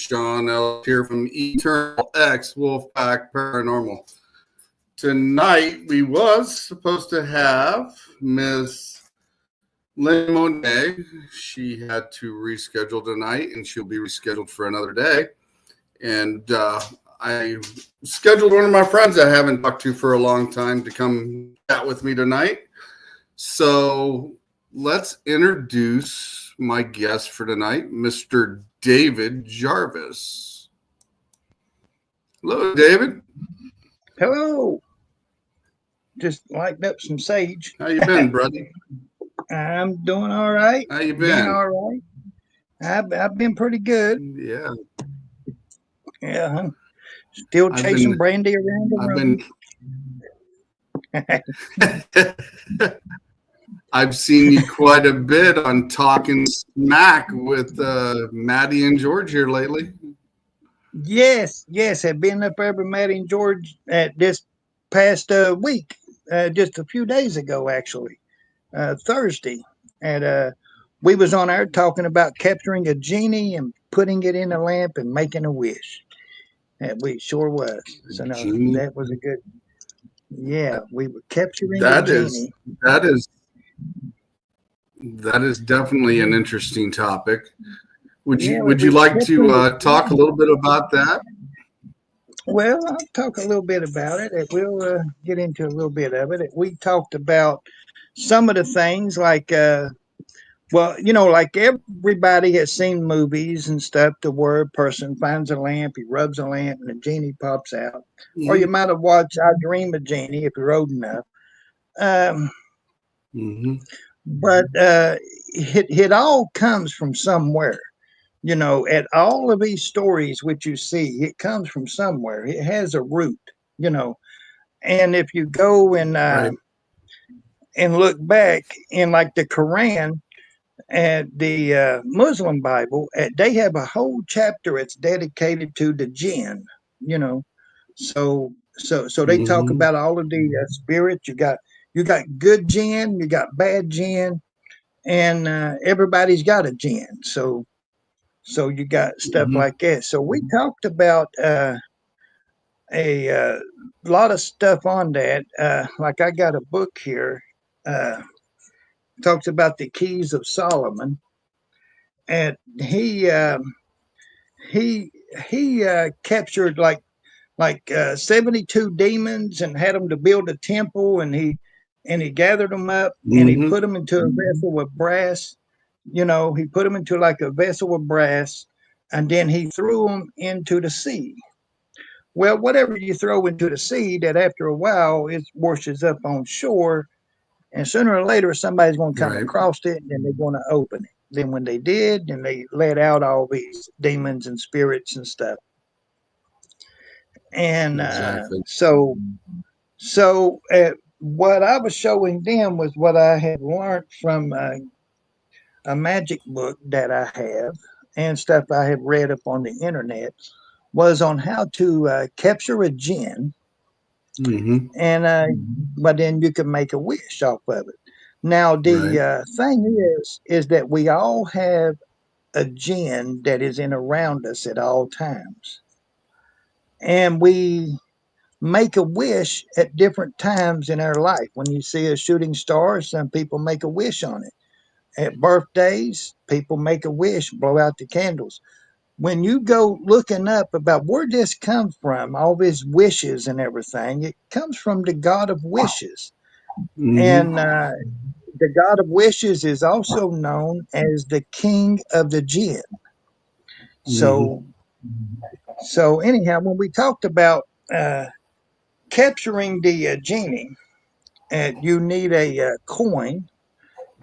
Sean L. here from Eternal X Wolfpack Paranormal. Tonight we was supposed to have Miss Lynn Monet. She had to reschedule tonight, and she'll be rescheduled for another day. And I scheduled one of my friends I haven't talked to for a long time to come chat with me tonight. So let's introduce my guest for tonight, Mr. David Jarvis. Hello, David. Hello. Just lighting up some sage. How you been, brother? I'm doing all right. How you been? All right. I've been pretty good. Yeah. Yeah. Still chasing Brandy around the room. I've seen you quite a bit on Talking Smack with Maddie and George here lately. Yes. I've been up there with Maddie and George at this past week, just a few days ago, actually, Thursday. And we was on air talking about capturing a genie and putting it in a lamp and making a wish. And we sure was. So no, that was a good. Yeah, we were capturing a genie. That is definitely an interesting topic. Would you like to talk a little bit about that? Well, I'll talk a little bit about it. We'll get into a little bit of it. We talked about some of the things like, like everybody has seen movies and stuff to where a person finds a lamp, he rubs a lamp, and a genie pops out. Mm-hmm. Or you might have watched I Dream of Genie if you're old enough. But it all comes from somewhere. At all of these stories which you see, it comes from somewhere. It has a root, And if you go and look back in like the Quran and the Muslim Bible, they have a whole chapter it's dedicated to the jinn, So they talk about all of the spirits. You got good jinn, you got bad jinn, and everybody's got a jinn. So you got stuff like that. So we talked about a lot of stuff on that. Like I got a book here, talks about the keys of Solomon, and he captured like 72 demons and had them to build a temple, and he gathered them up and he put them into a vessel with brass. He put them into like a vessel of brass, and then he threw them into the sea. Well, whatever you throw into the sea, that after a while it washes up on shore, and sooner or later somebody's going to come across it, and they're going to open it. Then when they did, then they let out all these demons and spirits and stuff. And so what I was showing them was what I had learned from a magic book that I have and stuff I have read up on the internet, was on how to capture a jinn, and but then you can make a wish off of it. Now the thing is that we all have a jinn that is in around us at all times, and we make a wish at different times in our life. When you see a shooting star, some people make a wish on it. At birthdays, people make a wish, blow out the candles. When you go looking up about where this comes from, all these wishes and everything, it comes from the God of wishes. And the God of wishes is also known as the King of the Jinn. So anyhow, when we talked about capturing the genie, you need a coin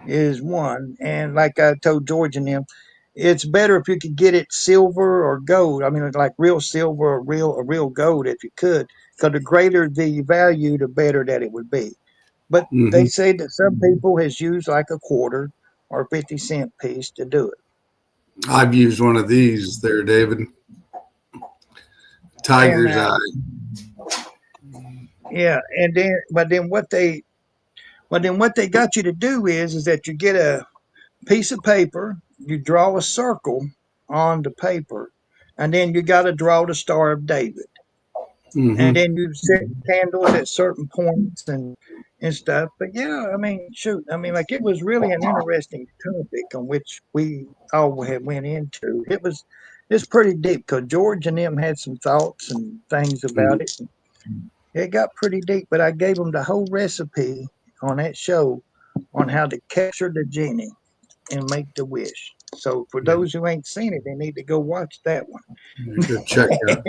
is one. And like I told George and them, it's better if you could get it silver or gold. I mean, like real silver or real gold if you could, because the greater the value, the better that it would be. But they say that some people has used like a quarter or 50-cent piece to do it. I've used one of these there, David. Tiger's eye. Yeah, but then what they got you to do is that you get a piece of paper, you draw a circle on the paper, and then you got to draw the Star of David, and Mm-hmm. then you set candles at certain points and stuff. But yeah, I mean, shoot, I mean, like it was really an interesting topic on which we all had went into. It's pretty deep because George and them had some thoughts and things about it. It got pretty deep, but I gave them the whole recipe on that show on how to capture the genie and make the wish. So for Yeah. those who ain't seen it, they need to go watch that one. Go check out.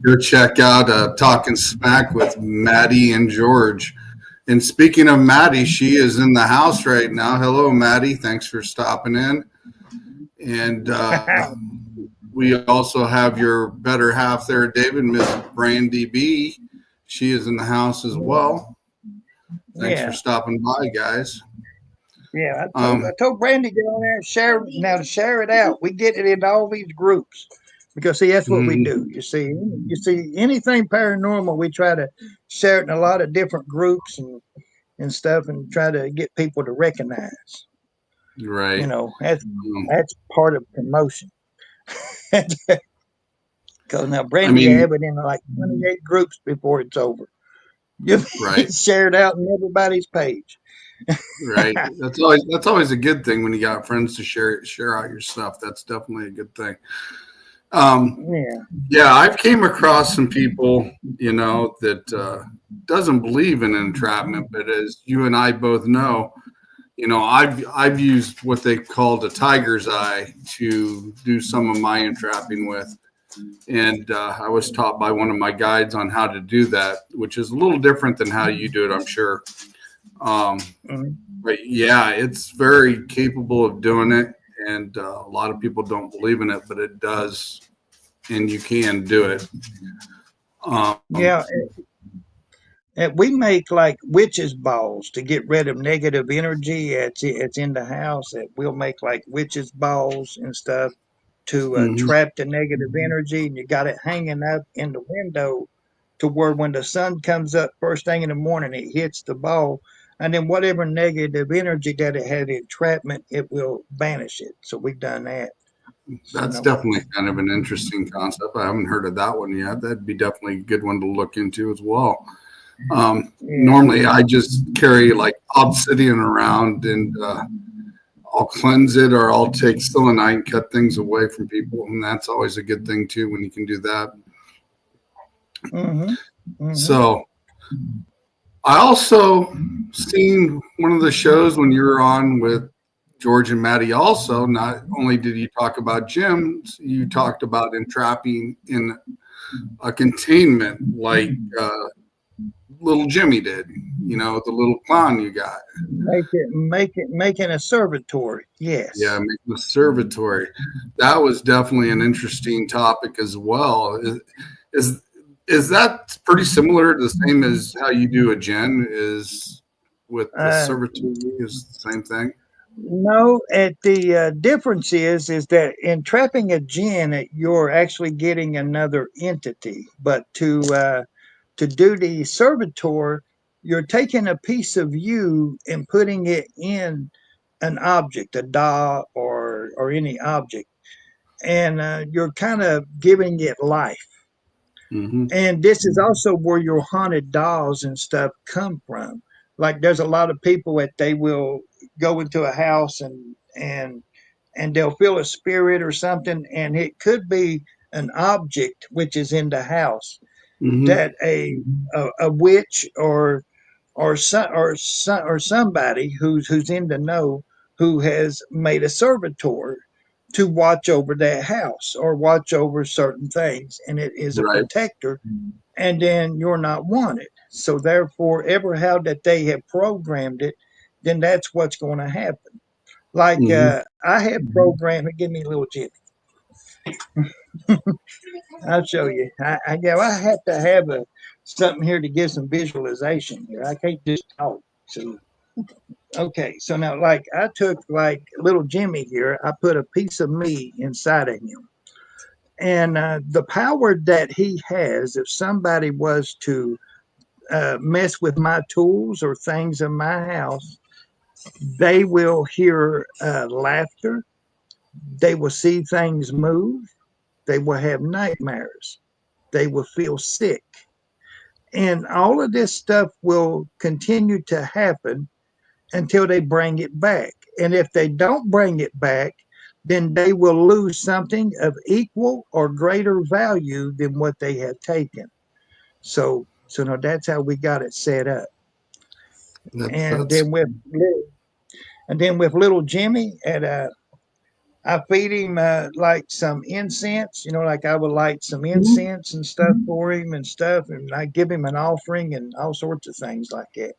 Go check out Talking Smack with Maddie and George. And speaking of Maddie, she is in the house right now. Hello, Maddie. Thanks for stopping in. And we also have your better half there, David, Miss Brandy B. She is in the house as well. Thanks for Yeah, stopping by, guys. yeah. I Um, told Brandy to get on there and share now to share it out. We get it in all these groups because see that's what we mhm, do. You see anything paranormal, we try to share it in a lot of different groups and stuff, and try to get people to recognize. You right. know, Um, that's part of promotion. Because now I Brandy mean, have it in like 28 groups before it's over. You right. share it out on everybody's page. Right. That's always a good thing when you got friends to share out your stuff. That's definitely a good thing. Um, Yeah. yeah, I've came across some people, that doesn't believe in entrapment, but as you and I both know, I've used what they called a tiger's eye to do some of my entrapping with, and I was taught by one of my guides on how to do that, which is a little different than how you do it, I'm sure. Um, Mhm. But yeah, it's very capable of doing it, and a lot of people don't believe in it, but it does, and you can do it. Um, Yeah. And we make like witches balls to get rid of negative energy. It's in the house. We'll make like witches balls and stuff to mhm. trap the negative energy. And you got it hanging up in the window to where when the sun comes up first thing in the morning, it hits the ball. And then whatever negative energy that it had entrapment, it will banish it. So we've done that. So, That's no, definitely kind of an interesting concept. I haven't heard of that one yet. That'd be definitely a good one to look into as well. yeah. Normally, I just carry like obsidian around, and I'll cleanse it, or I'll take selenite and cut things away from people, and that's always a good thing too when you can do that. Mm-hmm. Mm-hmm. So I also seen one of the shows when you were on with George and Maddie. Also, not only did you talk about gyms, you talked about entrapping in a containment like little Jimmy did. The little clown you got. Making a servitory. Yeah, Yes. making the conservatory. That was definitely an interesting topic as well. Is is that pretty similar, the same as how you do a gen? Is with the Uh, servitude is the same thing? no, at the difference is that in trapping a jinn, you're actually getting another entity. But to do the servitor, you're taking a piece of you and putting it in an object, a doll or any object, and you're kind of giving it life. Mm-hmm. And this is also where your haunted dolls and stuff come from. Like there's a lot of people that they will go into a house and they'll feel a spirit or something, and it could be an object which is in the house Mm-hmm. that a witch or somebody who's in the know who has made a servitor to watch over that house or watch over certain things, and it is a Right. protector, and then you're not wanted. So therefore, ever how that they have programmed it, then that's what's going to happen. Like Mm-hmm. I have programmed. Give me a little Jimmy. I'll show you. I have to have something here to give some visualization here. I can't just talk. So okay, so now like I took like little Jimmy here. I put a piece of me inside of him, and the power that he has, if somebody was to mess with my tools or things in my house, they will hear laughter. They will see things move. They will have nightmares. They will feel sick. And all of this stuff will continue to happen until they bring it back. And if they don't bring it back, then they will lose something of equal or greater value than what they have taken. So no, that's how we got it set up. And That's then with little Jimmy, and I feed him like some incense, like I would light some incense and stuff for him and stuff, and I give him an offering and all sorts of things like that,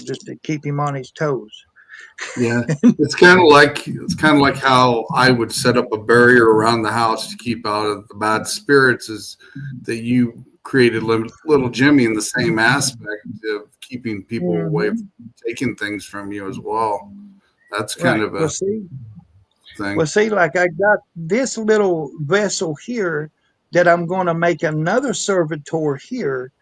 just to keep him on his toes. yeah. It's kind of like how I would set up a barrier around the house to keep out of the bad spirits. Is that you created little Jimmy in the same aspect of keeping people away Hmm. from taking things from you as well. That's kind Right. of a Well, thing. see, like I got this little vessel here that I'm going to make another servitor here,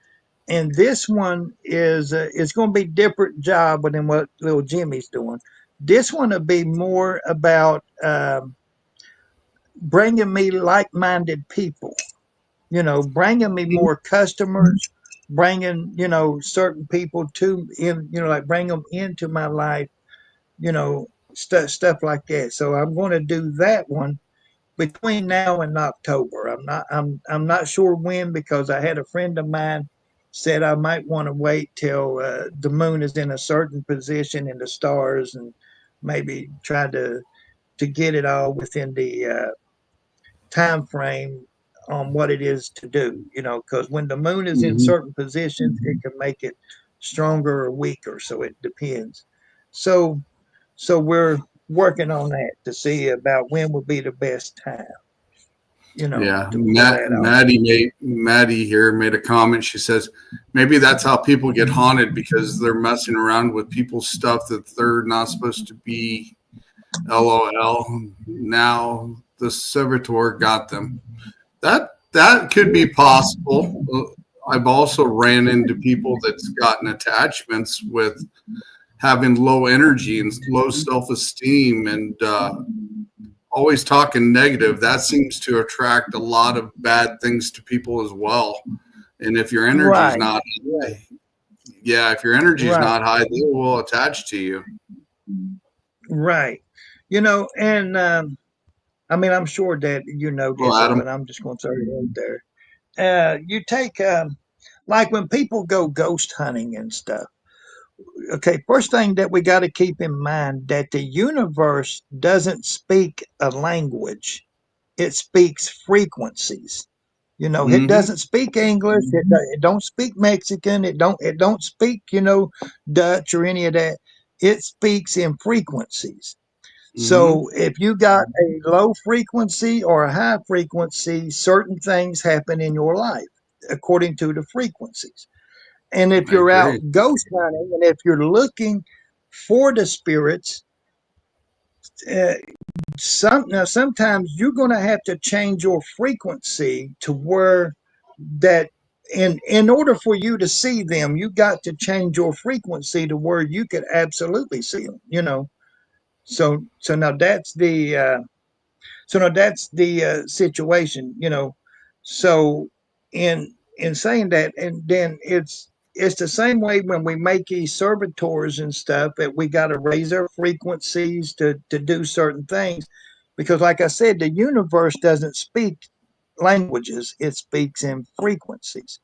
and this one is going to be different job than what little Jimmy's doing. This one will be more about bringing me like-minded people. Bringing me more customers, bringing certain people to in like bring them into my life. Stuff like that. So I'm going to do that one between now and October. I'm not sure when, because I had a friend of mine said I might want to wait till the moon is in a certain position in the stars, and maybe try to get it all within the time frame on what it is to do. Because when the moon is in Hmm. certain positions, it can make it stronger or weaker. So it depends. So so we're working on that to see about when would be the best time, Yeah, to pull that off. Maddie here made a comment. She says maybe that's how people get haunted because they're messing around with people's stuff that they're not supposed to be. LOL. Now the servitor got them. That could be possible. I've also ran into people that's gotten attachments with having low energy and low self esteem and always talking negative. That seems to attract a lot of bad things to people as well. And if your energy's Right, not high, yeah, if your energy's right, not high, they will attach to you. right. And I mean, I'm sure that you know Well, this, Adam. but I'm just going to throw it out there. You take, like when people go ghost hunting and stuff. Okay, first thing that we got to keep in mind that the universe doesn't speak a language; it speaks frequencies. It Mm-hmm. doesn't speak English. It don't speak Mexican. It don't speak Dutch or any of that. It speaks in frequencies. Mm-hmm. So if you got a low frequency or a high frequency, certain things happen in your life according to the frequencies. And if I you're out agree. ghost hunting and if you're looking for the spirits, uh, sometimes you're going to have to change your frequency to where that in order for you to see them, you got to change your frequency to where you could absolutely see them. So now that's the situation. So in saying that, and then it's the same way when we make these servitors and stuff, that we got to raise our frequencies to do certain things, because like I said, the universe doesn't speak languages; it speaks in frequencies.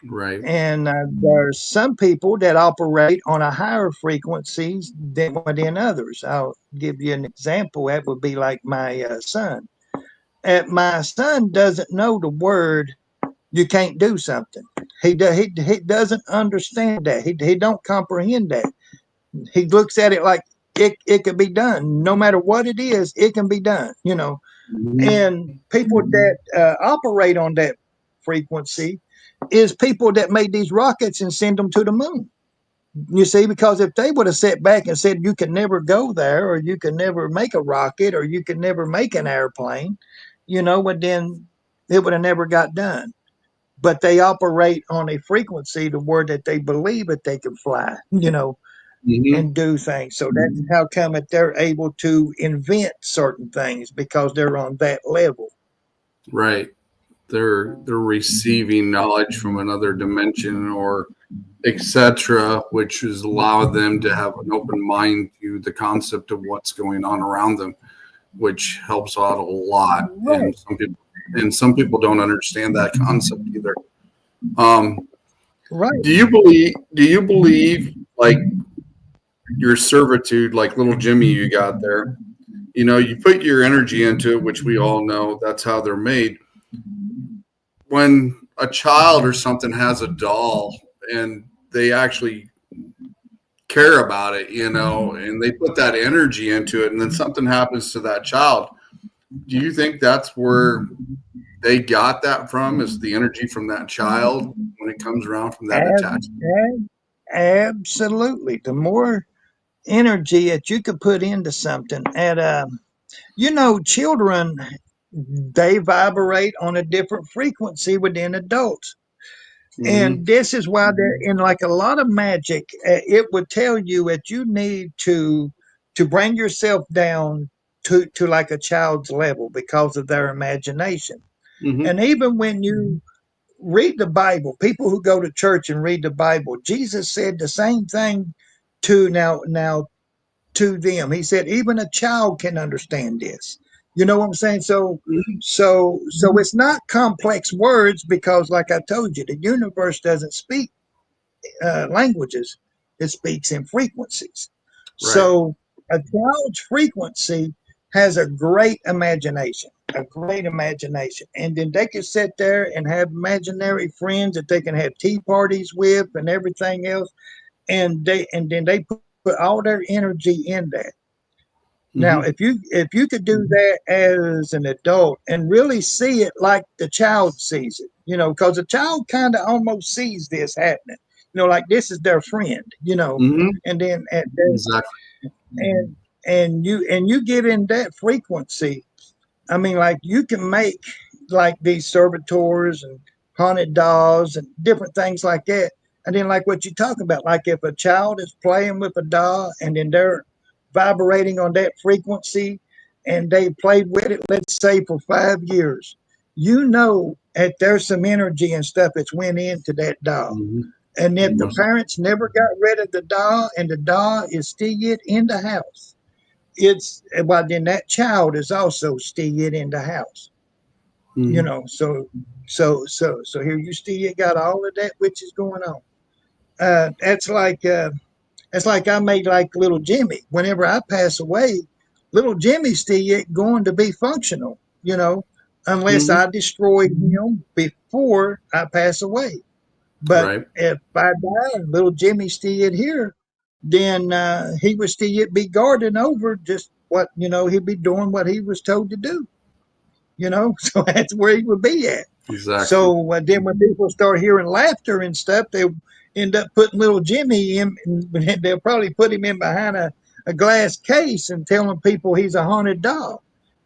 Right. And there's some people that operate on a higher frequencies than others. I'll give you an example. That would be like my son. My son doesn't know the word "you can't do something." He doesn't understand that. He don't comprehend that. He looks at it like it can be done. No matter what it is, it can be done. Mm-hmm. And people that operate on that frequency is people that made these rockets and send them to the moon. You see, because if they would have sat back and said you can never go there, or you can never make a rocket, or you can never make an airplane, but then it would have never got done. But they operate on a frequency to where that they believe that they can fly, Mm-hmm. and do things. So that's how come that they're able to invent certain things, because they're on that level. Right. They're receiving knowledge from another dimension or etc., which has allowed them to have an open mind to the concept of what's going on around them, which helps out a lot. Right, And some people don't understand that concept either. Um, right. do you believe like your servitude, like little Jimmy you got there? You know, you put your energy into it, which we all know that's how they're made. When a child or something has a doll and they actually care about it, you know, and they put that energy into it, and then something happens to that child, do you think that's where they got that from? Is the energy from that child when it comes around from that Ab- attachment? ab- Absolutely. The more energy that you could put into something, children, they vibrate on a different frequency within adults. Mm-hmm. And this is why they're in like a lot of magic. It would tell you that you need to bring yourself down to like a child's level because of their imagination. Mm-hmm. And even when you read the Bible, people who go to church and read the Bible, Jesus said the same thing now to them. He said, even a child can understand this. You know what I'm saying? So it's not complex words because, like I told you, the universe doesn't speak languages; it speaks in frequencies. Right. So a child's frequency has a great imagination, and then they can sit there and have imaginary friends that they can have tea parties with and everything else, and then they put all their energy in that. Now, Mm-hmm. if you could do that as an adult and really see it like the child sees it, because the child kind of almost sees this happening, like this is their friend, Mm-hmm. and then Exactly. and and you get in that frequency. I mean, like you can make like these servitors and haunted dolls and different things like that. And then, like what you talk about, like if a child is playing with a doll and then they're vibrating on that frequency and they played with it, let's say for 5 years, that there's some energy and stuff that's went into that doll. Mm-hmm. And if the Most, parents never got rid of the doll and the doll is still in the house, it's well then that child is also still in the house, mm-hmm. so here you still got all of that which is going on. That's like I made like little Jimmy. Whenever I pass away, little Jimmy's still going to be functional, unless Mm-hmm. I destroy him before I pass away. But Right. if I die and little Jimmy's still here, then he would still be guarding over just what, he'd be doing what he was told to do, so that's where he would be at. Exactly. So then when people start hearing laughter and stuff, they end up putting little Jimmy in, and they'll probably put him in behind a glass case and telling people he's a haunted dog,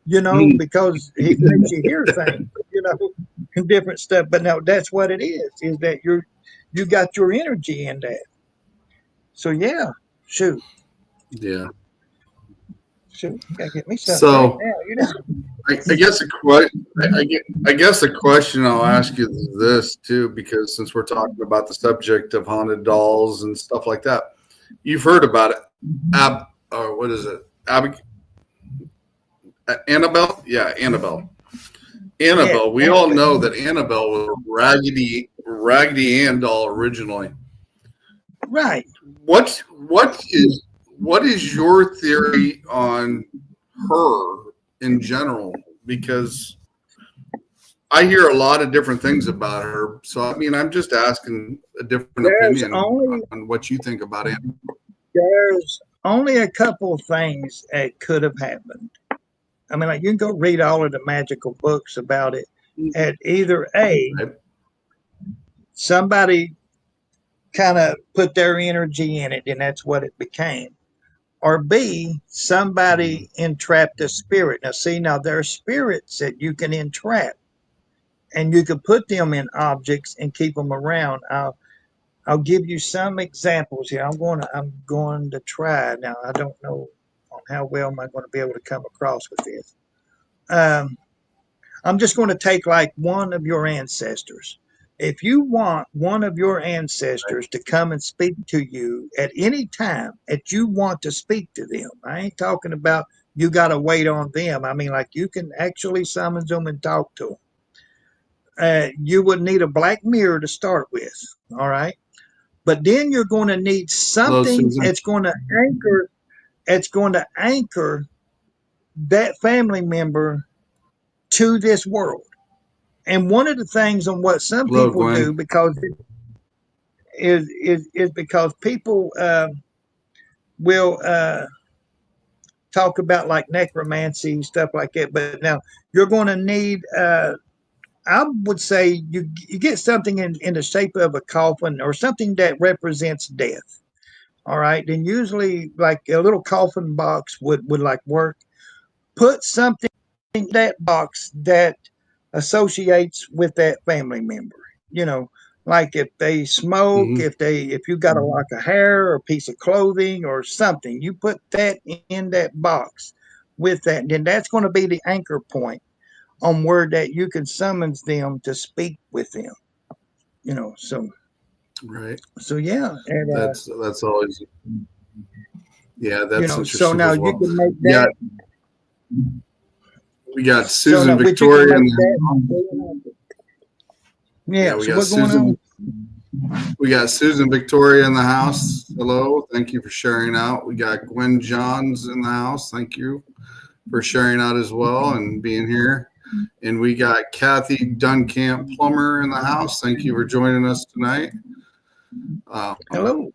Mm-hmm. because he makes you hear things, and different stuff. But no, that's what it is that you got your energy in that. So yeah, shoot, Yeah. shoot, you gotta get me something to drink So now. I guess I guess a question I'll ask you is this too, because since we're talking about the subject of haunted dolls and stuff like that, you've heard about it. Or what is it? Annabelle? Yeah, Annabelle. Yeah, Annabelle. We all know that Annabelle was a Raggedy Ann doll originally. right. What what is your theory on her in general? Because I hear a lot of different things about her. So I mean, I'm just asking a different There's opinion only on what you think about it. there's only a couple of things that could have happened. I mean, like you can go read all of the magical books about it. At either A, Right? somebody kind of put their energy in it, and that's what it became. Or B, somebody entrapped a spirit. Now there are spirits that you can entrap, and you can put them in objects and keep them around. I'll give you some examples here. I'm going to try. Now I don't know on how well am I going to be able to come across with this. Um, I'm just going to take like one of your ancestors. If you want one of your Right. ancestors to come and speak to you at any time that you want to speak to them, I ain't talking about you got to wait on them. I mean, like you can actually summon them and talk to them. You would need a black mirror to start with. All right. But then you're going to need Hello, something Susan. that's going to anchor that family member to this world. And one of the things on what some Hello, people do Gwen. because is because people will talk about like necromancy stuff like that. But now you're going to need. I would say you get something in the shape of a coffin or something that represents death. All right, then usually like a little coffin box would like work. Put something in that box that associates with that family member. You know, like if they smoke, Hmm. if you got a lock of hair or a piece of clothing or something, you put that in that box with that. And then that's going to be the anchor point on where that you can summons them to speak with them. You know, Right. so yeah, and That's always, yeah, you that's know, so interesting now as you well. can make We got that. we got So Susan now, which you Victoria can in make the that. yeah, Yeah. So what going on? We got Susan Victoria in the house. Hello. Thank you for sharing out. We got Gwen Johns in the house. Thank you for sharing out as well and being here. And we got Kathy Dunkamp Plummer in the house. Thank you for joining us tonight. Um, Hello.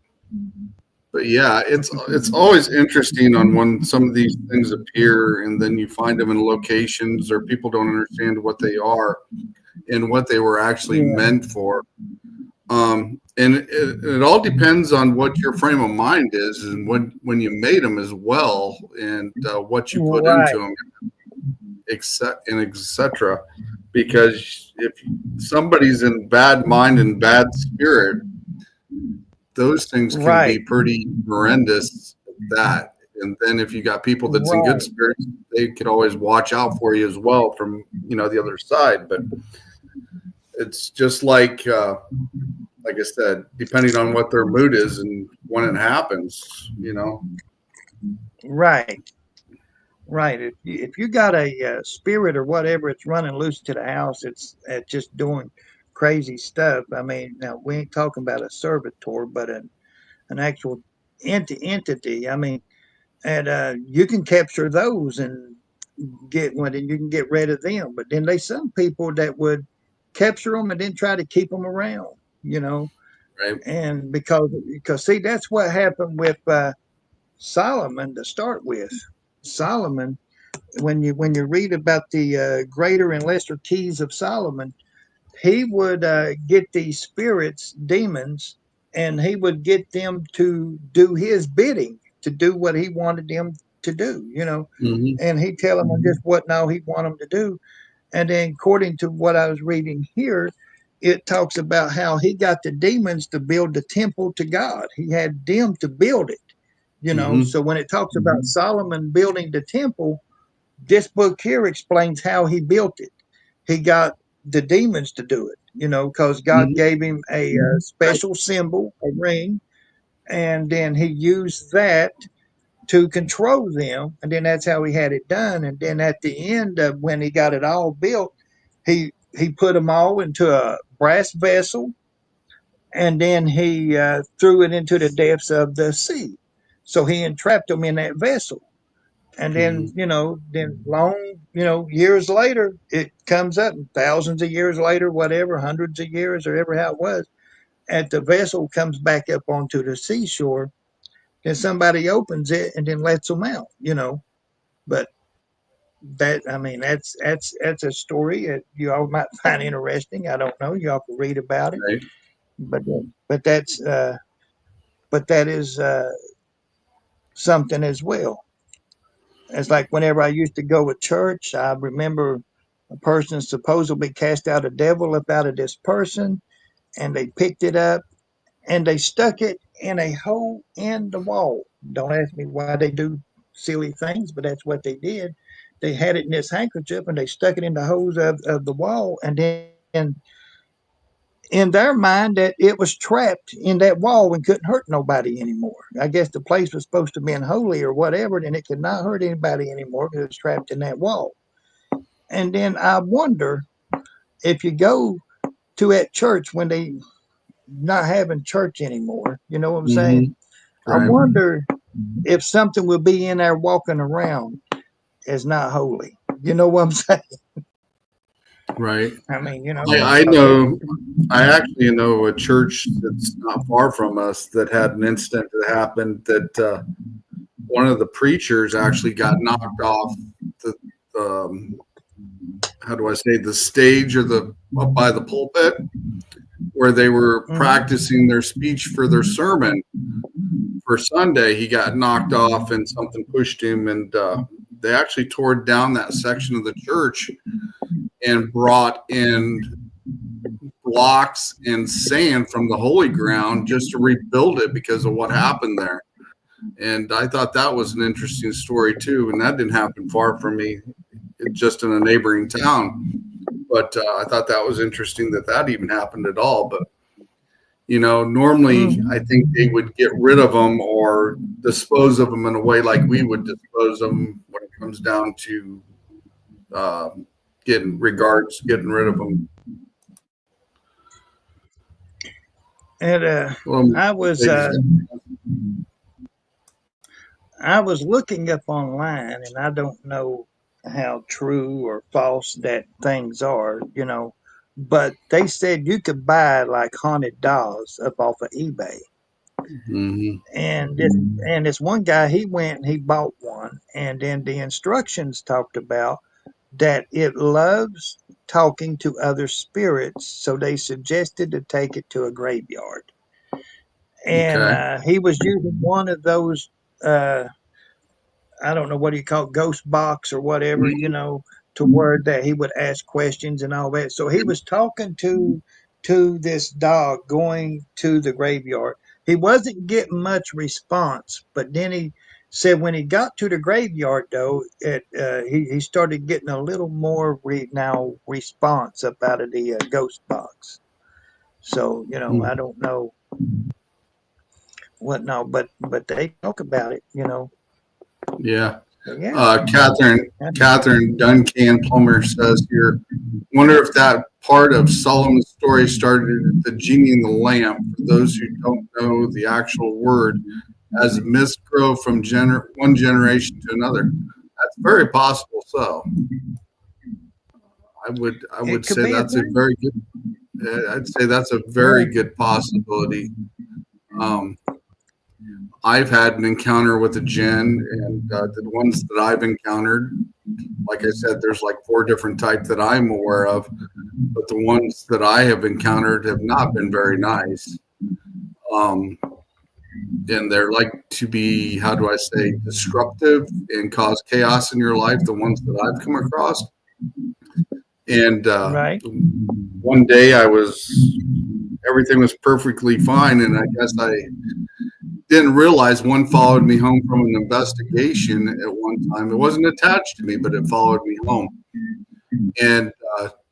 but yeah, it's always interesting on when some of these things appear and then you find them in locations or people don't understand what they are and what they were actually Yeah. meant for. And it all depends on what your frame of mind is and when you made them as well and what you put into Right. them, etc. Because if somebody's in bad mind and bad spirit, those things can be Right. pretty horrendous. That and then if you got people that's in good Right. spirits, they could always watch out for you as well from the other side. But it's just like I said, depending on what their mood is and when it happens. Right. Right. If you got a spirit or whatever, it's running loose to the house. It's just doing crazy stuff. I mean, now we ain't talking about a servitor, but an actual entity. I mean, and you can capture those and get one, and you can get rid of them. But then there's some people that would capture them and then try to keep them around. You know, Right? and because see, that's what happened with Solomon to start with. Solomon, when you read about the greater and lesser keys of Solomon, he would get these spirits, demons, and he would get them to do his bidding, to do what he wanted them to do. Hmm. And he'd tell them just what now he'd want them to do. And then, according to what I was reading here, it talks about how he got the demons to build the temple to God. He had them to build it. Hmm. So when it talks about Solomon building the temple, this book here explains how he built it. He got the demons to do it, because God Hmm. gave him a Right. special symbol, a ring, and then he used that to control them. And then that's how he had it done. And then at the end of when he got it all built, he put them all into a brass vessel, and then he threw it into the depths of the sea. So he entrapped them in that vessel. And then, Hmm. then long, years later, it comes up, thousands of years later, whatever, hundreds of years, or ever how it was, and the vessel comes back up onto the seashore. Then somebody opens it and then lets them out. But that, I mean, that's a story that you all might find interesting. I don't know. You all can read about it, Right. but but that's but that is something as well. It's like whenever I used to go to church, I remember a person supposedly cast out a devil up out of this person, and they picked it up and they stuck it in a hole in the wall. Don't ask me why they do silly things, but that's what they did. they had it in this handkerchief and they stuck it in the holes of the wall, and then in their mind that it was trapped in that wall and couldn't hurt nobody anymore. I guess the place was supposed to be holy or whatever, and it could not hurt anybody anymore because it was trapped in that wall. And then I wonder if you go to that church when they not having church anymore, you know what I'm saying? I Right. wonder if something will be in there walking around as not holy. You know what I'm saying? Right. I mean, I know. I actually know a church that's not far from us that had an incident that happened that one of the preachers actually got knocked off the how do I say, the stage or the up by the pulpit where they were practicing their speech for their sermon for Sunday. He got knocked off and something pushed him, and they actually tore down that section of the church and brought in blocks and sand from the holy ground just to rebuild it because of what happened there. And I thought that was an interesting story too. And that didn't happen far from me, just in a neighboring town. But I thought that was interesting that even happened at all. But, normally I think they would get rid of them or dispose of them in a way like we would dispose of them when it comes down to getting rid of them. And I was looking up online, and I don't know how true or false that things are, but they said you could buy like haunted dolls up off of eBay. And this one guy, he went and he bought one, and then the instructions talked about that it loves talking to other spirits, so they suggested to take it to a graveyard. And he was using one of those, I don't know what you call it, ghost box or whatever, to where that he would ask questions and all that. So he was talking to this dog going to the graveyard. He wasn't getting much response, but then he said when he got to the graveyard, though, he started getting a little more response up out of the ghost box. So I don't know what now, but they talk about it, Yeah. Yeah. Catherine Duncan Plummer says here, wonder if that part of Solomon's story started at the genie in the lamp. For those who don't know the actual word, as myths grow from one generation to another. That's very possible. So I would say that's a very good. I'd say that's a very good possibility. I've had an encounter with a jinn, and the ones that I've encountered, like I said, there's like 4 different types that I'm aware of, but the ones that I have encountered have not been very nice. And they're like to be, how do I say, disruptive and cause chaos in your life, the ones that I've come across. And one day everything was perfectly fine, and I guess I didn't realize one followed me home from an investigation at one time. It wasn't attached to me, but it followed me home. And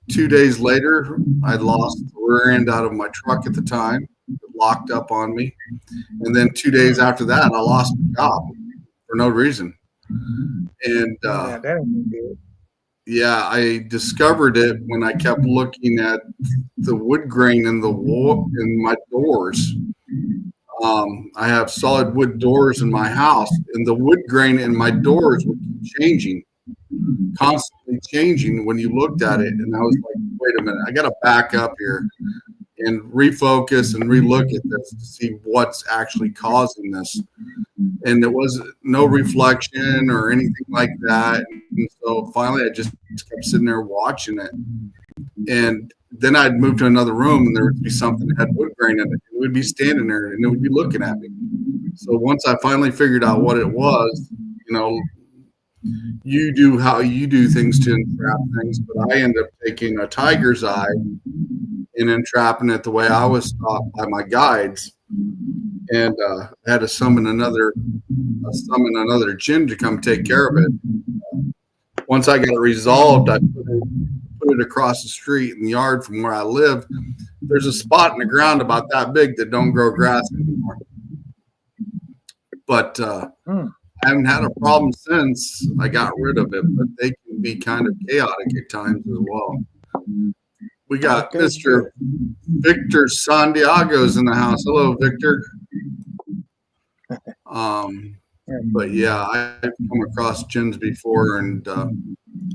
2 days later, I lost the rear end out of my truck at the time. It locked up on me. And then 2 days after that, I lost my job for no reason. And I discovered it when I kept looking at the wood grain in in my doors. I have solid wood doors in my house, and the wood grain in my doors would keep changing, constantly changing when you looked at it. And I was like, wait a minute, I got to back up here and refocus and relook at this to see what's actually causing this. And there was no reflection or anything like that. And so finally, I just kept sitting there watching it. And then I'd move to another room, and there would be something that had wood grain in it. It would be standing there, and it would be looking at me. So once I finally figured out what it was, you do how you do things to entrap things, but I end up taking a tiger's eye and entrapping it the way I was taught by my guides, and had to summon another jinn to come take care of it. once I got it resolved, I put it across the street in the yard from where I live. There's a spot in the ground about that big that don't grow grass anymore. But Mm. I haven't had a problem since I got rid of it, but they can be kind of chaotic at times as well. We got Okay, Mr. good. Victor Santiago's in the house. Hello, Victor. But yeah, I've come across gins before, and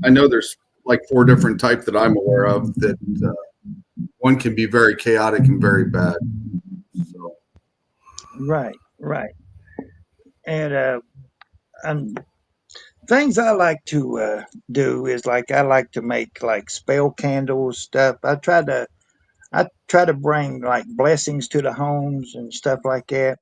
I know there's like 4 different types that I'm aware of. That one can be very chaotic and very bad. So. Right, right. And things I like to do is like I like to make like spell candles stuff. I try to bring like blessings to the homes and stuff like that.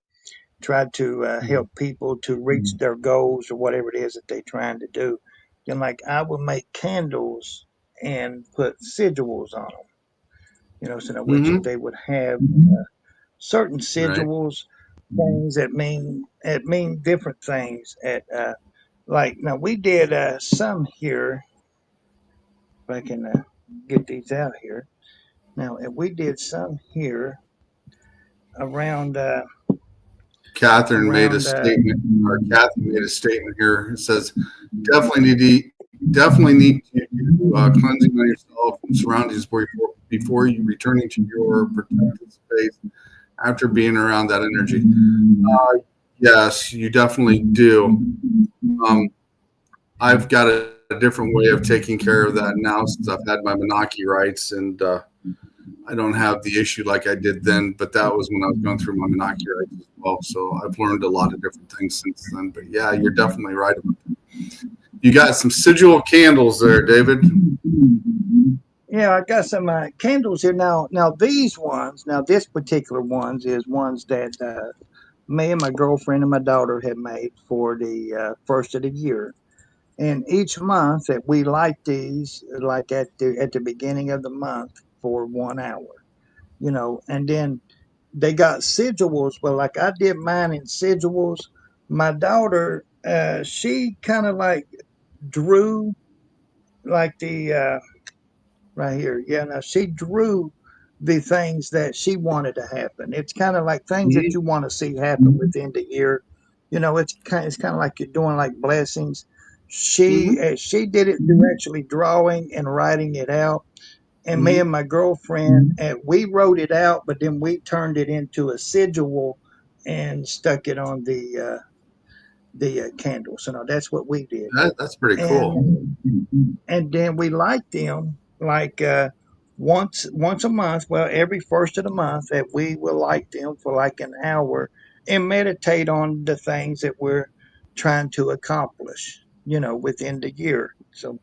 Try to help people to reach their goals or whatever it is that they're trying to do. Then like I will make candles and put sigils on them. So that which Mm-hmm. they would have certain Right. sigils, things that mean different things. At like now we did some here. If I can get these out here. Now we did some here around Catherine made a around statement, or Kathy made a statement here. It says, definitely need to do cleansing on yourself and surroundings before you returning to your protected space after being around that energy. Yes, you definitely do. Um, I've got a different way of taking care of that now since I've had my Menaki rights, and I don't have the issue like I did then. But that was when I was going through my Menaki rights as well. So I've learned a lot of different things since then. But yeah, you're definitely right about that. You got some sigil candles there, David. Yeah, I got some candles here now. Now these ones, now this particular ones is ones that me and my girlfriend and my daughter had made for the first of the year. And each month that we light these, like at the beginning of the month for 1 hour, and then they got sigils. Well, like I did mine in sigils. My daughter, she kind of like drew like the right here. Yeah, now she drew the things that she wanted to happen. It's kind of like things that Mm-hmm. you want to see happen within the year. It's kind of like you're doing like blessings. Mm-hmm. She did it through actually drawing and writing it out. And me Mm-hmm. and my girlfriend, we wrote it out, but then we turned it into a sigil and stuck it on the candle. So now that's what we did. That's pretty cool. And then we light them like once a month. Well, every first of the month that we will light them for like an hour and meditate on the things that we're trying to accomplish, within the year. So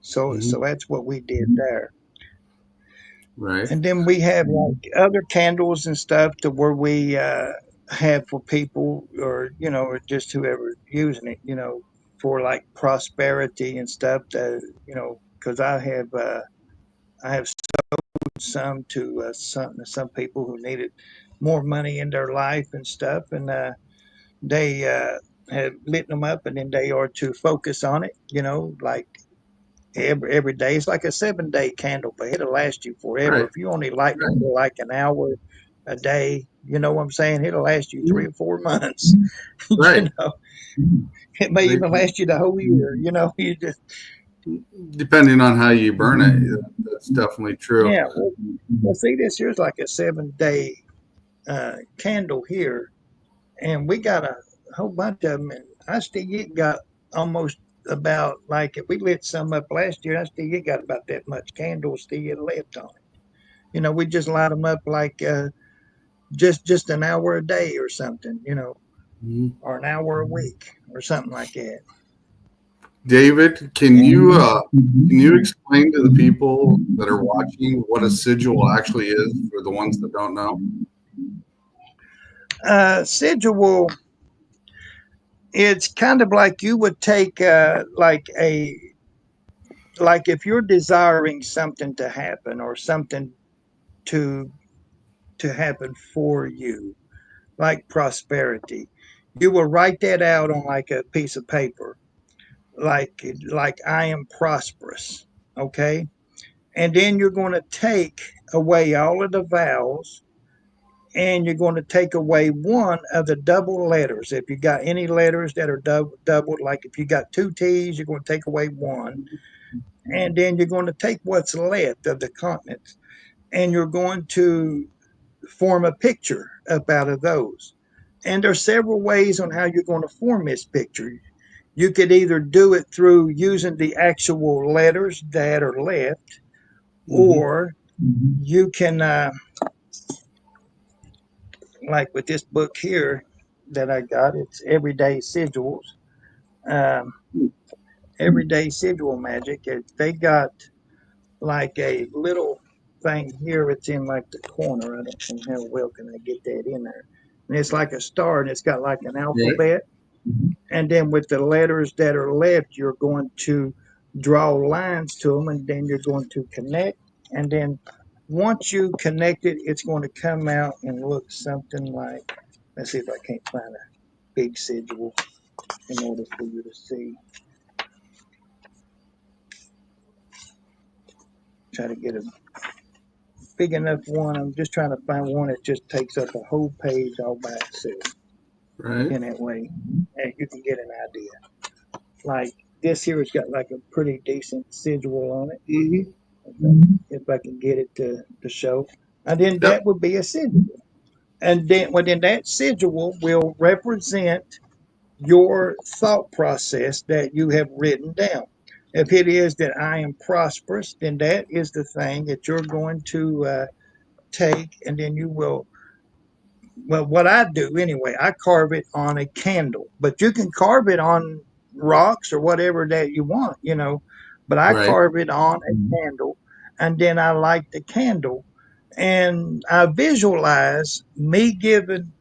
Mm-hmm. that's what we did there. Right. And then we have like other candles and stuff to where we have for people or just whoever using it, for like prosperity and stuff that, because I have sold some to some people who needed more money in their life and stuff, and they have lit them up, and then they are to focus on it, like every day. It's like a 7 day candle, but it'll last you forever. Right. If you only light it for like an hour a day, you know what I'm saying? It'll last you Mm-hmm. 3 or 4 months. Right. you know, it may They, even last you the whole year. You just depending on how you burn it, that's definitely true. yeah. Well, see, this here's like a 7 day candle here, and we got a whole bunch of them, and I still yet got almost about like if we lit some up last year, I still yet got about that much candle still yet left on it. We just light them up like just an hour a day or something, Mhm. or an hour a week or something like that. David, can you explain to the people that are watching what a sigil actually is for the ones that don't know? Sigil, it's kind of like you would take like if you're desiring something to happen or something to happen for you, like prosperity. You will write that out on like a piece of paper. like I am prosperous. Okay. And then you're going to take away all of the vowels, and you're going to take away one of the double letters. If you got any letters that are doubled, like if you got two T's, you're going to take away one. And then you're going to take what's left of the continents, and you're going to form a picture up out of those. And there's several ways on how you're going to form this picture. You could either do it through using the actual letters that are left, Mm-hmm. or you can, like with this book here that I got, it's Everyday Sigils. Um, Everyday Sigil Magic. They got like a little thing here. It's in like the corner. I don't know how well can I get that in there. And it's like a star, and it's got like an Right. alphabet. And then with the letters that are left, you're going to draw lines to them, and then you're going to connect. And then once you connect it, it's going to come out and look something like. Let's see if I can't find a big sigil in order for you to see. Try to get a big enough one. I'm just trying to find one that just takes up a whole page all by itself. Right. In that way, and you can get an idea. Like this here has got like a pretty decent sigil on it. Mm-hmm. If I can get it to show. And then Yep. that would be a sigil. And then within that sigil will represent your thought process that you have written down. If it is that I am prosperous, then that is the thing that you're going to take, and then you will. Well, what I do anyway, I carve it on a candle, but you can carve it on rocks or whatever that you want, you know. But I Right. carve it on a candle, and then I light the candle, and I visualize me giving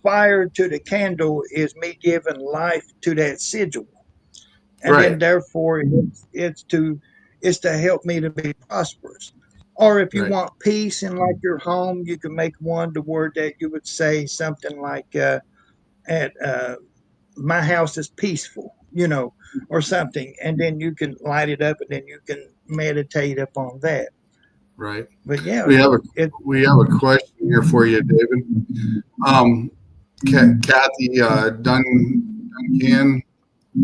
fire to the candle is me giving life to that sigil, and then Right. therefore it's to help me to be prosperous. Or if you Right. want peace in like your home, you can make one to word that you would say something like at my house is peaceful, you know, or something, and then you can light it up, and then you can meditate upon that. Right. But yeah, We have a it we have a question here for you, David. Um, Kathy Duncan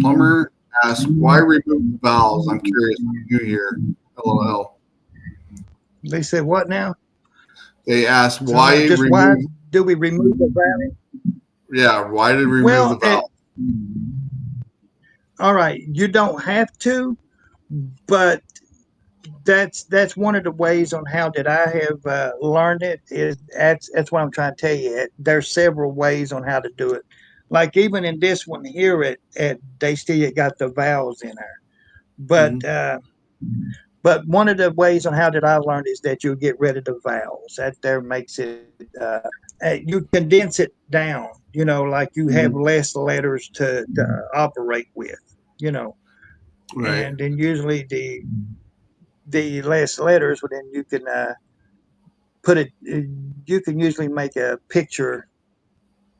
Plumber asked, "Why remove the vowels?" I'm curious. I'm new here. LOL. they said what now? They asked, So now, "Why just why remove?" do we remove the valley? Yeah. Why did we remove the Well, vowel? all right, you don't have to, but that's one of the ways on how that I have learned it. Is that's what I'm trying to tell you. There's several ways on how to do it. Like even in this one here, at they still got the vowels in there. But Mm-hmm. but one of the ways on how that I learned is that you get rid of the vowels. That there makes it. You condense it down. You know, like you have Mm-hmm. less letters to operate with. You know, Right. and then usually the less letters, well, then you can put it. You can usually make a picture,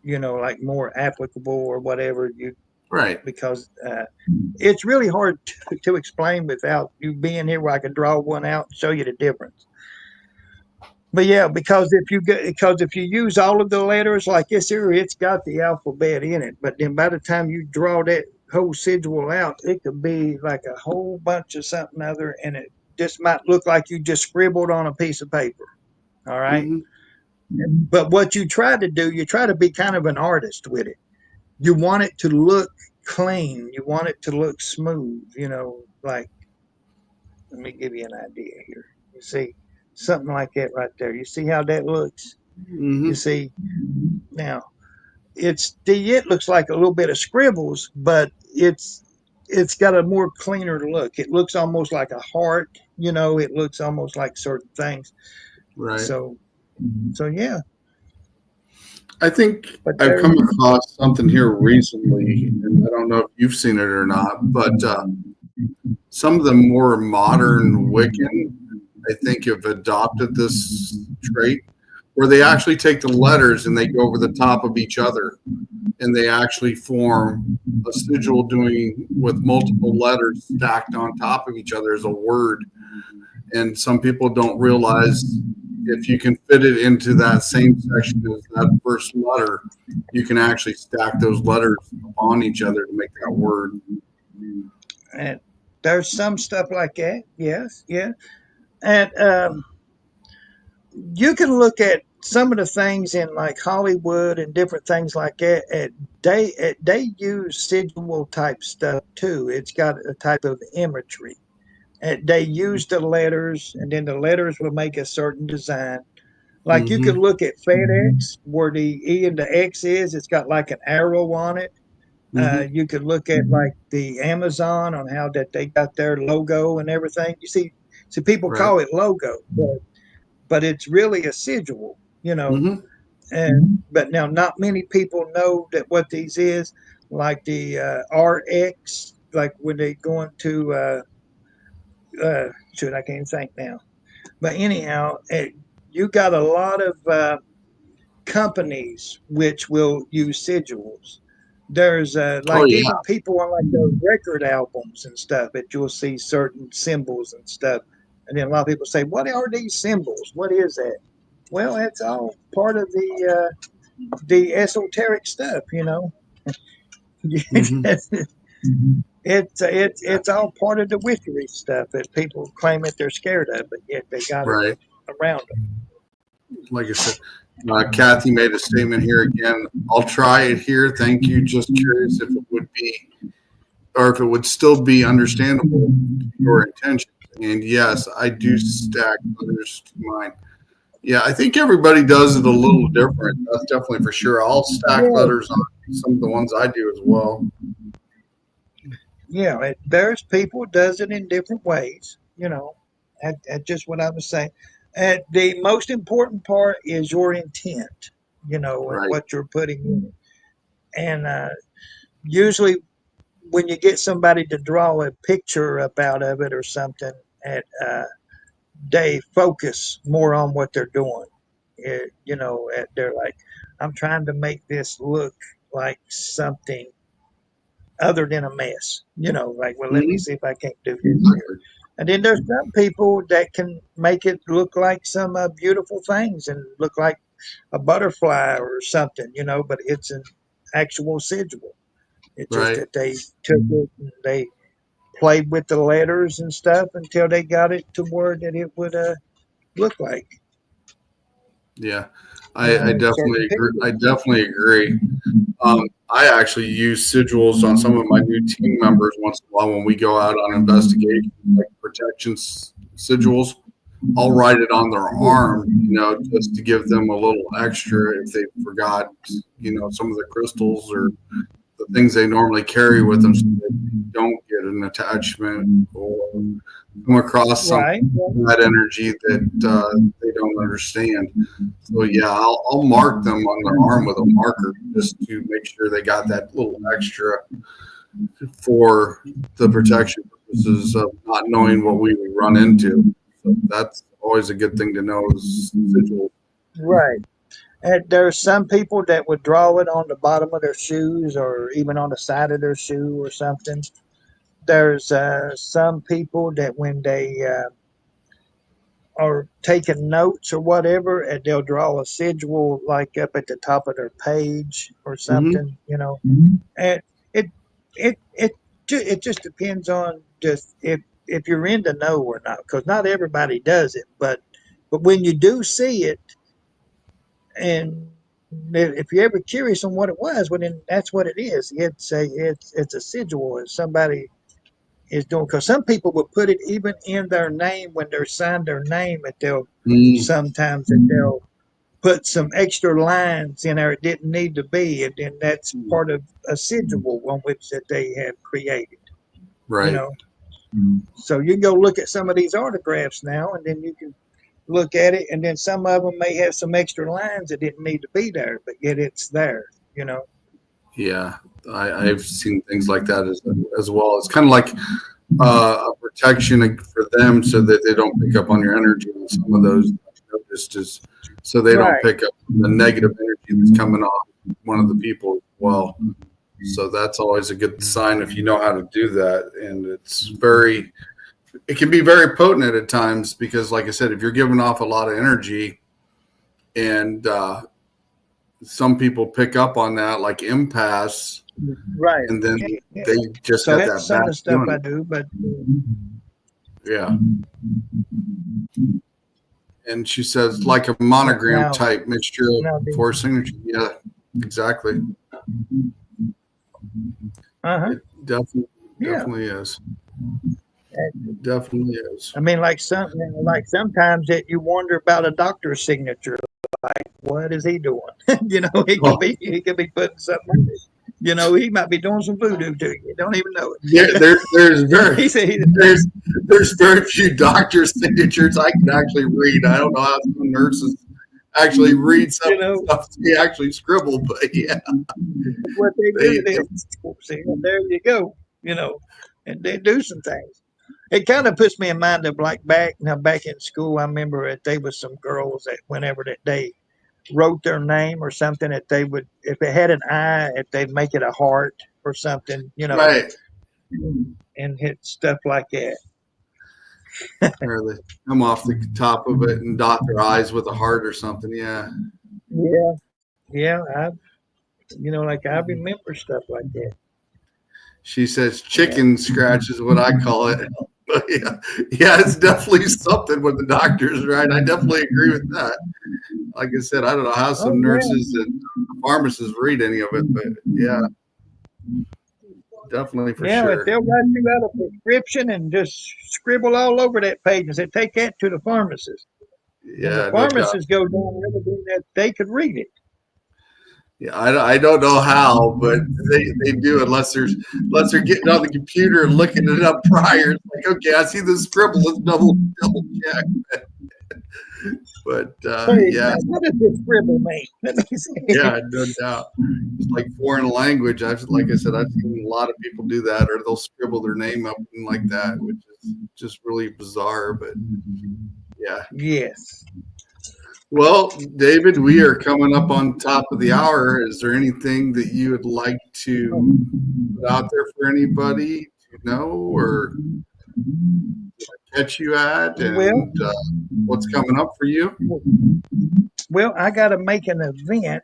you know, like more applicable or whatever. You Right. because it's really hard to explain without you being here, where I can draw one out and show you the difference. But yeah, because if you use all of the letters like this here, it's got the alphabet in it. But then by the time you draw that whole sigil out, it could be like a whole bunch of something other, and it just might look like you just scribbled on a piece of paper. All right. Mm-hmm. But what you try to do, you try to be kind of an artist with it. You want it to look clean. You want it to look smooth. You know, like let me give you an idea here. You see something like that right there. You see how that looks. You Mm-hmm. see now it looks like a little bit of scribbles, but it's got a more cleaner look. It looks almost like a heart. You know, it looks almost like certain things. Right. So so yeah. I think But I've there. come across something here recently, and I don't know if you've seen it or not, but some of the more modern Wiccan, I think, have adopted this trait where they actually take the letters and they go over the top of each other. and they actually form a sigil doing with multiple letters stacked on top of each other as a word. And some people don't realize if you can fit it into that same section as that first letter, you can actually stack those letters on each other to make that word. And there's some stuff like that. Yes, yeah. And you can look at some of the things in like Hollywood and different things like that. They use sigil type stuff too. It's got a type of imagery. They use the letters, and then the letters will make a certain design. Like you could Mm-hmm. look at FedEx, where the E and the X is. It's got like an arrow on it. Mm-hmm. You could look at like the Amazon on how that they got their logo and everything. You see, so people Right. call it logo, but it's really a sigil, you know. Mm-hmm. And but now not many people know that what these is. Like the RX, like when they go into shoot, I can't think now. But anyhow, you got a lot of companies which will use sigils. There's Oh like yeah. even people on like those record albums and stuff that you'll see certain symbols and stuff. And then a lot of people say, "What are these symbols? What is that?" Well, it's all part of the esoteric stuff, you know. Mm-hmm. It's all part of the witchery stuff that people claim that they're scared of, but yet they got it Right. around them. Like I said, Kathy made a statement here again. I'll try it here. Thank you. Just curious if it would be, or if it would still be understandable your intentions. And yes, I do stack others to mine. Yeah, I think everybody does it a little different. That's definitely for sure. I'll stack Yeah, letters on some of the ones I do as well. yeah. There's people does it in different ways, you know. At just what I was saying. The most important part is your intent, you know, and Right. what you're putting in. And usually, when you get somebody to draw a picture up out of it or something, at they focus more on what they're doing. You know, they're like, I'm trying to make this look like something other than a mess. You know, like, well, let me Mm-hmm. see if I can't do this here. Exactly. And then there's some people that can make it look like some beautiful things and look like a butterfly or something, you know, but it's an actual sigil. It's just Right. that they took it and they played with the letters and stuff until they got it to where that it would look like, Yeah. you I know, definitely certain agree. I pictures. definitely agree. I actually use sigils on some of my new team members once in a while when we go out on investigations, like protection sigils. I'll write it on their arm, just to give them a little extra if they forgot, some of the crystals or the things they normally carry with them, so they don't get an attachment or come across something Right. that energy that they don't understand. So yeah, I'll mark them on their arm with a marker just to make sure they got that little extra for the protection purposes of not knowing what we would run into. So that's always a good thing to know is sigil. Right. And there's some people that would draw it on the bottom of their shoes or even on the side of their shoe or something. There's some people that when they are taking notes or whatever, and they'll draw a sigil like up at the top of their page or Mm-hmm. something, you know. And it it it it just depends on just if you're in the know or not, because not everybody does it, but when you do see it, and if you're ever curious on what it was, well then that's what it is. It's a sigil, and somebody is doing, because some people will put it even in their name when they're signed their name, that they'll Mm-hmm. sometimes that they'll put some extra lines in there it didn't need to be, and then that's part of a sigil on which that they have created, you Right. know. So you can go look at some of these autographs now, and then you can look at it, and then some of them may have some extra lines that didn't need to be there, but yet it's there, you know. Yeah. I've seen things like that as well. It's kind of like a protection for them so that they don't pick up on your energy. And some of those I've noticed is so they don't Right. pick up the negative energy that's coming off one of the people well. So that's always a good sign if you know how to do that. And it can be very potent at times because, like I said, if you're giving off a lot of energy and some people pick up on that, like empaths, Right. and then Yeah. they just So got that's that some bad of the stuff I feeling. do, but Yeah. And she says, like a monogram now, type mixture of now four signatures. Yeah, exactly. uh-huh. It definitely, Yeah. definitely is. It definitely is. I mean, like sometimes that you wonder about a doctor's signature. Like, what is he doing? Well, He could be putting something on it. He might be doing some voodoo to you. You don't even know there's it. very He said he there's there's very few doctor signatures I can actually read. I don't know how some nurses actually read some you of the know, stuff they actually scribble, but yeah, what they do. they See, and there you go. And they do some things. It kind of puts me in mind of like back in school. I remember that there was some girls that whenever that they wrote their name or something that they would, if it had an I, if they'd make it a heart or something, right. and hit stuff like that. Or they come off the top of it and dot their eyes with a heart or something. Yeah. Yeah, yeah. Like I remember stuff like that. She says Yeah, chicken scratch is what I call it. But yeah, yeah, it's definitely something with the doctors, right? I definitely agree with that. Like I said, I don't know how oh some yeah, nurses and pharmacists read any of it, but yeah, definitely for yeah. If sure. they'll write you out a prescription and just scribble all over that page and say, take that to the pharmacist, and the Yeah, no doubt. pharmacist goes down everything that they could read it. Yeah, I don't know how, but they do unless they're getting on the computer and looking it up prior. It's like, okay, I see the scribble. Let's double check. But Hey, yeah, now what does this scribble mean? Let me see. yeah, no doubt. It's like foreign language. Like I said, I've seen a lot of people do that, or they'll scribble their name up and like that, which is just really bizarre. But yeah. Yes. Well, David, we are coming up on top of the hour. Is there anything that you would like to put out there for anybody to know or catch you at, Well, and what's coming up for you? well, I got to make an event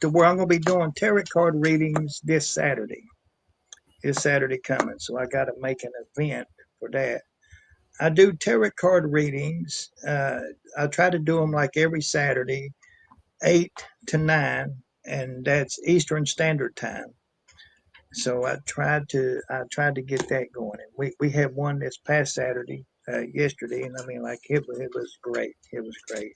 to where I'm going to be doing tarot card readings this Saturday. This Saturday coming, so I got to make an event for that. I do tarot card readings. I try to do them like every Saturday, 8 to 9, and that's Eastern Standard Time. So I tried to get that going. And we had one this past Saturday, yesterday, and I mean, like it was great. It was great.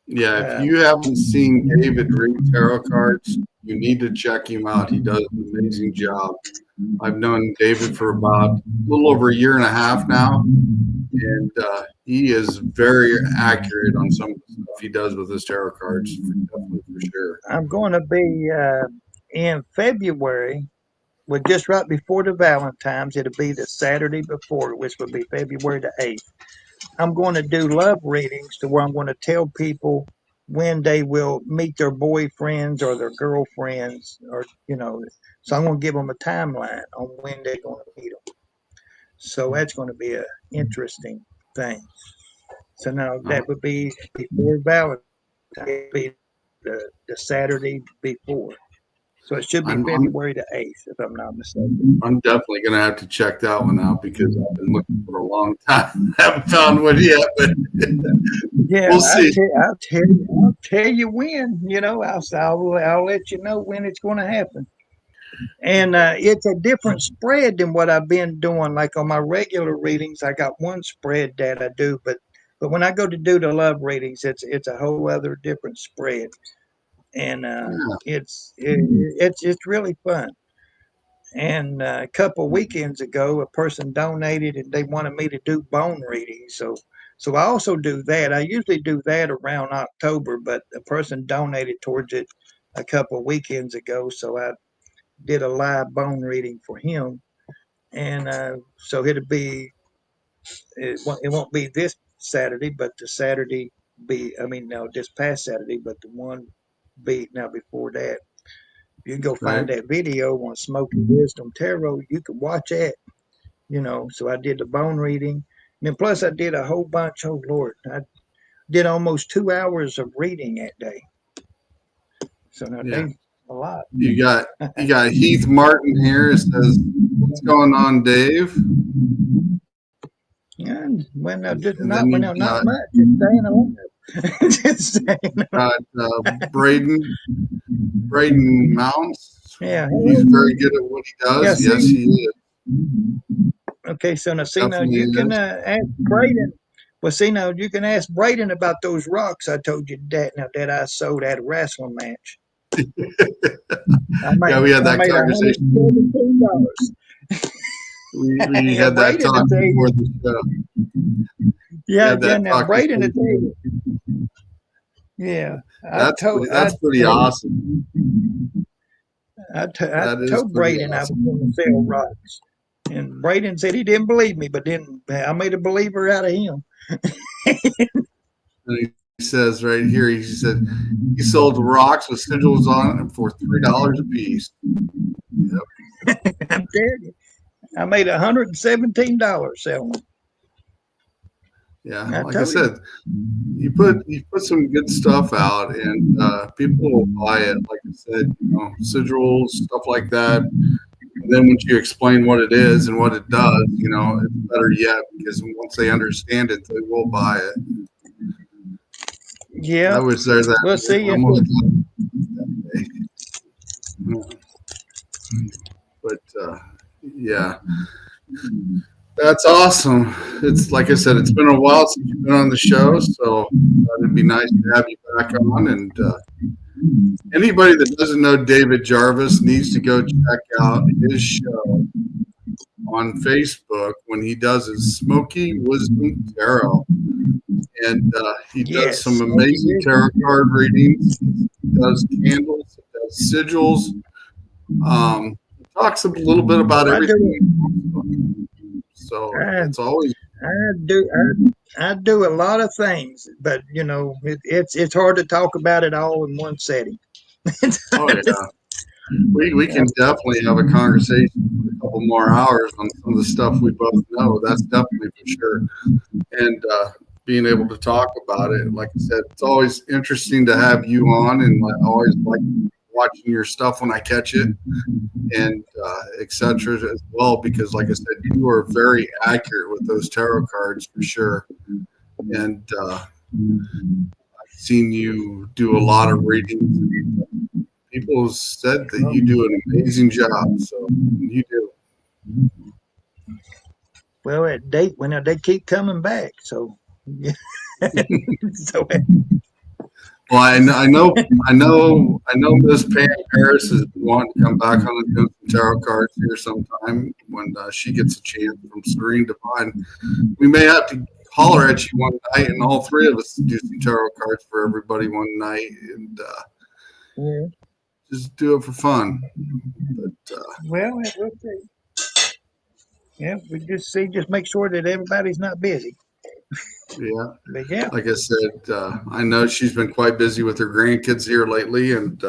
Yeah, if Uh, you haven't seen David read tarot cards, you need to check him out. He does an amazing job. I've known David for about a little over a year and a half now, and he is very accurate on some of the stuff he does with his tarot cards, definitely for sure. I'm going to be in February. Well, just right before the Valentine's, it'll be the Saturday before, which will be February the 8th. I'm going to do love readings to where I'm going to tell people when they will meet their boyfriends or their girlfriends, so I'm going to give them a timeline on when they're going to meet them. So that's going to be an interesting thing. So now Uh, that would be before Valentine's, be the Saturday before. So it should be I'm, I'm February the 8th, if I'm not mistaken. I'm definitely going to have to check that one out because I've been looking for a long time. Haven't found one yet, but Yeah, we'll see. I'll tell you when. I'll let you know when it's going to happen. And it's a different spread than what I've been doing. Like on my regular readings, I got one spread that I do, but when I go to do the love readings, it's a whole other different spread, and Yeah. it's really fun. And a couple weekends ago, a person donated and they wanted me to do bone readings. So I also do that. I usually do that around October, but a person donated towards it a couple weekends ago. So I did a live bone reading for him. And so it won't be this Saturday, but the Saturday be, I mean, no, this past Saturday, but the one be now before that. You go Right. find that video on Smoky Wisdom Tarot. You can watch that. So I did the bone reading. And then plus I did a whole bunch. Oh Lord, I did almost 2 hours of reading that day. So now Yeah. they a lot. You got Heath Martin here. It says, "What's going on, Dave?" And when just And not then when you not much, just staying alive. Just staying alive. got Braden Mounts. Yeah. He's very good at what he Yeah. does. Yes, See. he is. Okay. So now Definitely you can is. ask Braden. Well, see now you can ask Braden about those rocks I told you that I sold at a wrestling match. Yeah, we had that made conversation. $117. We Yeah, had that Braden talk will tell before you. the show. We Yeah, had yeah. that Now talk Braden before will the tell you. show. Yeah, That's pretty awesome. I That is told pretty Braden I was awesome. going to sell rocks, and Braden said he didn't believe me, but then I made a believer out of him. And he says right here, he said he sold rocks with sigils on it for $3 a piece. Yep. I'm telling you, I made $117 selling them. Yeah, I like I told him. said, you put some good stuff out, and people will buy it. Like I said, sigils, stuff like that. And then once you explain what it is and what it does, it's better yet because once they understand it, they will buy it. Yeah, I was there we'll that see. almost that day. But yeah, that's awesome. It's like I said, it's been a while since you've been on the show, so it'd be nice to have you back on. And anybody that doesn't know David Jarvis needs to go check out his show on Facebook when he does his Smoky Wisdom Tarot. And he does Yes, some amazing tarot card readings. He does candles, he does sigils. He talks a little bit about everything. So it's always. I do a lot of things, but it's hard to talk about it all in one setting. Oh yeah, we can definitely have a conversation for a couple more hours on some of the stuff we both know. That's definitely for sure. And being able to talk about it, like I said, it's always interesting to have you on, and I always like watching your stuff when I catch it, and etc. as well, because like I said, you are very accurate with those tarot cards for sure. And I've seen you do a lot of readings. People said that you do an amazing job, so you do. Well, when they keep coming back, so yeah. So Well, I know Miss Pam Harris is wanting to come back on and do some tarot cards here sometime when she gets a chance from Serene Divine. We may have to holler at you one night, and all three of us do some tarot cards for everybody one night, and yeah. just do it for fun. But Well, we'll see. Yeah, we just make sure that everybody's not busy. yeah, But yeah, like I said, I know she's been quite busy with her grandkids here lately, and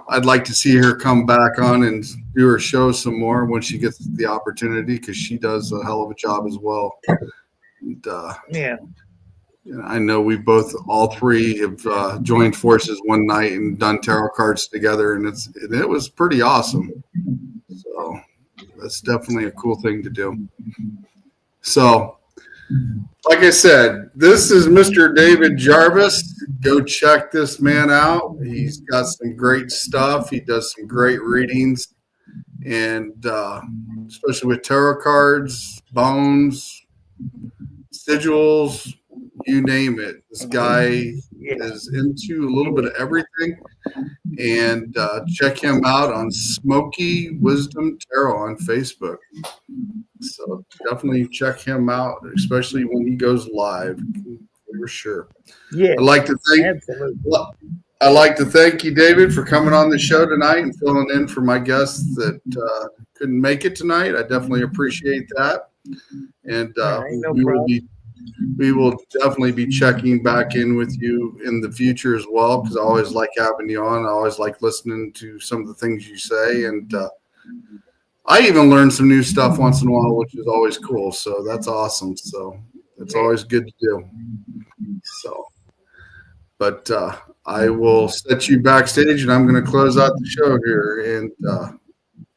I'd like to see her come back on and do her show some more when she gets the opportunity, because she does a hell of a job as well. And, yeah, I know we both, all three, have joined forces one night and done tarot cards together, and it was pretty awesome. So that's definitely a cool thing to do. So, like I said, this is Mr. David Jarvis. Go check this man out. He's got some great stuff. He does some great readings, and especially with tarot cards, bones, sigils, you name it. This guy is into a little bit of everything. And check him out on Smoky Wisdom Tarot on Facebook. So definitely check him out, especially when he goes live, for sure. yeah. I'd like to thank you, David, for coming on the show tonight and filling in for my guests that couldn't make it tonight. I definitely appreciate that. And Ain't no we will problem. be we will definitely be checking back in with you in the future as well, because I always like having you on. I always like listening to some of the things you say, and I even learn some new stuff once in a while, which is always cool. So that's awesome. So it's always good to do. So, but I will set you backstage, and I'm going to close out the show here. And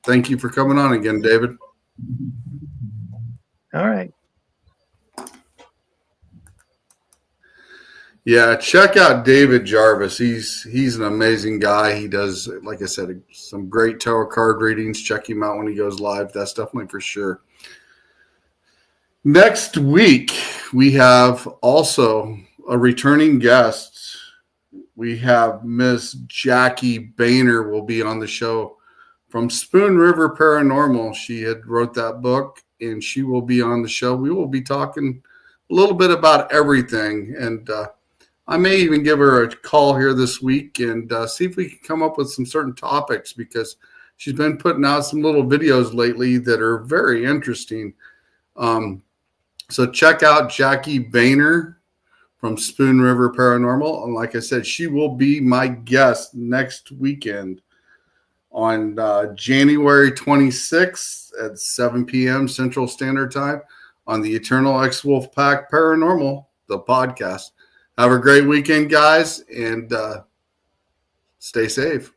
thank you for coming on again, David. All right. Yeah, check out David Jarvis. He's an amazing guy. He does, like I said, some great tarot card readings. Check him out when he goes live. That's definitely for sure. Next week, we have also a returning guest. We have Miss Jackie Boehner will be on the show from Spoon River Paranormal. She had wrote that book, and she will be on the show. We will be talking a little bit about everything, and I may even give her a call here this week and see if we can come up with some certain topics, because she's been putting out some little videos lately that are very interesting. So check out Jackie Boehner from Spoon River Paranormal. And like I said, she will be my guest next weekend on January 26th at 7 p.m. Central Standard Time on the Eternal X Wolfpack Paranormal, the podcast. Have a great weekend, guys, and stay safe.